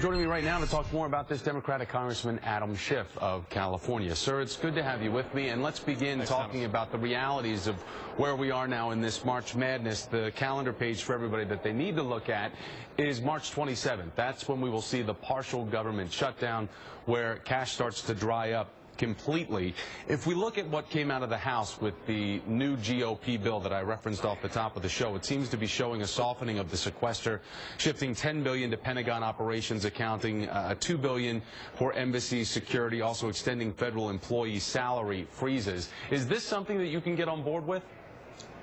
Joining me right now to talk more about this, Democratic Congressman Adam Schiff of California. Sir, it's good to have you with me, and let's begin talking about the realities of where we are now in this March Madness. The calendar page for everybody that they need to look at is March 27th. That's when we will see the partial government shutdown, where cash starts to dry up completely. If we look at what came out of the House with the new GOP bill that I referenced off the top of the show, it seems to be showing a softening of the sequester, shifting $10 billion to Pentagon operations accounting, $2 billion for embassy security, also extending federal employee salary freezes. Is this something that you can get on board with?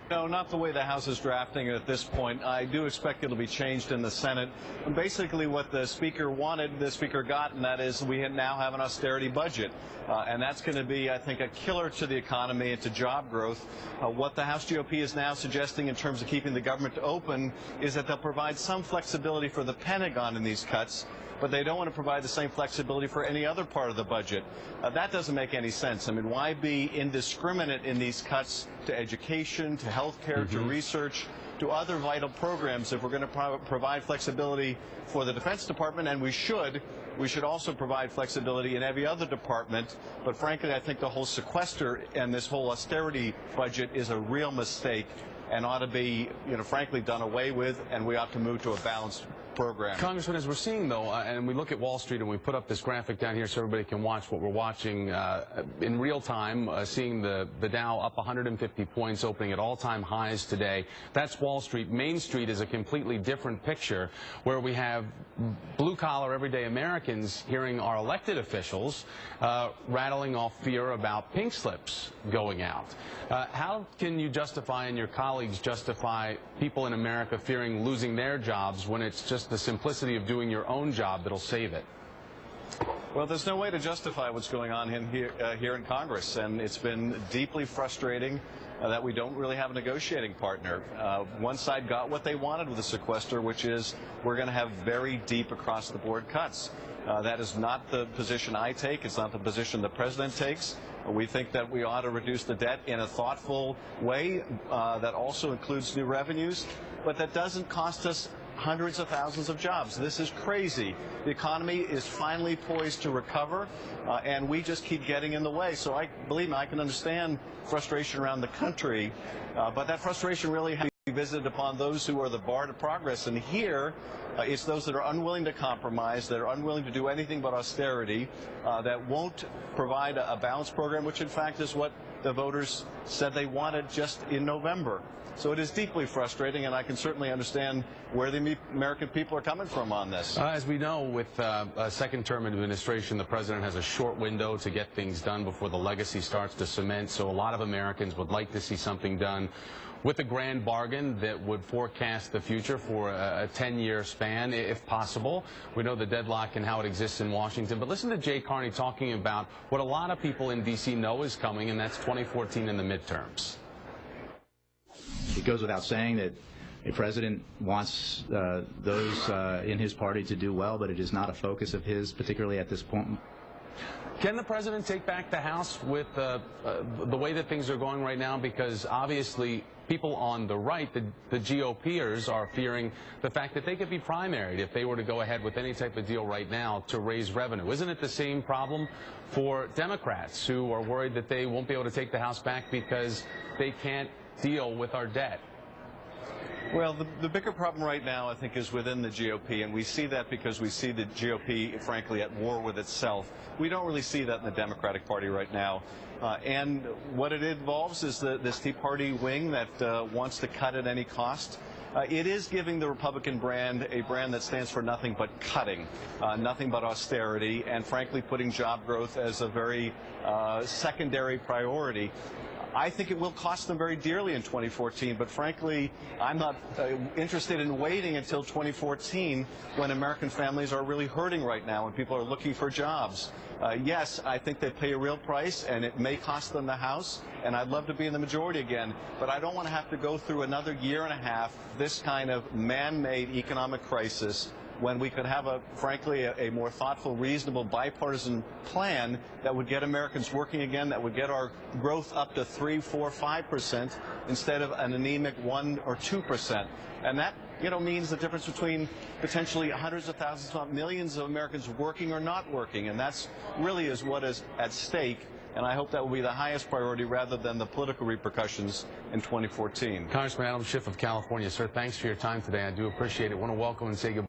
No, not the way the House is drafting it at this point. I do expect it'll be changed in the Senate. Basically what the Speaker wanted, the Speaker got, and that is we now have an austerity budget. And that's going to be, I think, a killer to the economy and to job growth. What the House GOP is now suggesting in terms of keeping the government open is that they'll provide some flexibility for the Pentagon in these cuts, but they don't want to provide the same flexibility for any other part of the budget. That doesn't make any sense. I mean, why be indiscriminate in these cuts to education, to health care, to research, to other vital programs if we're going to provide flexibility for the Defense Department, and we should also provide flexibility in every other department. But frankly, I think the whole sequester and this whole austerity budget is a real mistake and ought to be, frankly, done away with, and we ought to move to a balanced program. Congressman, as we're seeing, though, and we look at Wall Street, and we put up this graphic down here so everybody can watch what we're watching in real time, seeing the Dow up 150 points, opening at all-time highs today. That's Wall Street. Main Street is a completely different picture, where we have blue-collar, everyday Americans hearing our elected officials rattling off fear about pink slips going out. How can you justify, and your colleagues justify, people in America fearing losing their jobs when it's just the simplicity of doing your own job that'll save it? Well, there's no way to justify what's going on here in Congress, and it's been deeply frustrating that we don't really have a negotiating partner. One side got what they wanted with the sequester, which is we're going to have very deep across-the-board cuts. That is not the position I take. It's not the position the president takes. We think that we ought to reduce the debt in a thoughtful way that also includes new revenues, but that doesn't cost us hundreds of thousands of jobs. This is crazy. The economy is finally poised to recover, and we just keep getting in the way. So believe me, I can understand frustration around the country, but that frustration really has to be visited upon those who are the bar to progress. And here, it's those that are unwilling to compromise, that are unwilling to do anything but austerity, that won't provide a balanced program, which in fact is what the voters said they wanted just in November. So it is deeply frustrating, and I can certainly understand where the American people are coming from on this. As we know, with a second-term administration, the president has a short window to get things done before the legacy starts to cement. So a lot of Americans would like to see something done with a grand bargain that would forecast the future for a 10-year span, if possible. We know the deadlock and how it exists in Washington. But listen to Jay Carney talking about what a lot of people in D.C. know is coming, and that's 2014 in the midterms. It goes without saying that a president wants those in his party to do well, but it is not a focus of his, particularly at this point. Can the president take back the House with the way that things are going right now? Because obviously people on the right, the GOPers, are fearing the fact that they could be primaried if they were to go ahead with any type of deal right now to raise revenue. Isn't it the same problem for Democrats, who are worried that they won't be able to take the House back because they can't deal with our debt? Well, the bigger problem right now, I think, is within the GOP, and we see that because we see the GOP, frankly, at war with itself. We don't really see that in the Democratic Party right now. And what it involves is this Tea Party wing that wants to cut at any cost. It is giving the Republican brand a brand that stands for nothing but cutting, nothing but austerity, and frankly putting job growth as a very secondary priority. I think it will cost them very dearly in 2014, but frankly, I'm not interested in waiting until 2014 when American families are really hurting right now and people are looking for jobs. Yes, I think they pay a real price, and it may cost them the House, and I'd love to be in the majority again, but I don't want to have to go through another year and a half this kind of man-made economic crisis when we could have, frankly, a more thoughtful, reasonable, bipartisan plan that would get Americans working again, that would get our growth up to 3%, 4%, 5% instead of an anemic 1% or 2%. And that means the difference between potentially hundreds of thousands, if not millions of Americans working or not working. And that's really is what is at stake. And I hope that will be the highest priority rather than the political repercussions in 2014. Congressman Adam Schiff of California, sir, thanks for your time today. I do appreciate it. I want to welcome and say goodbye.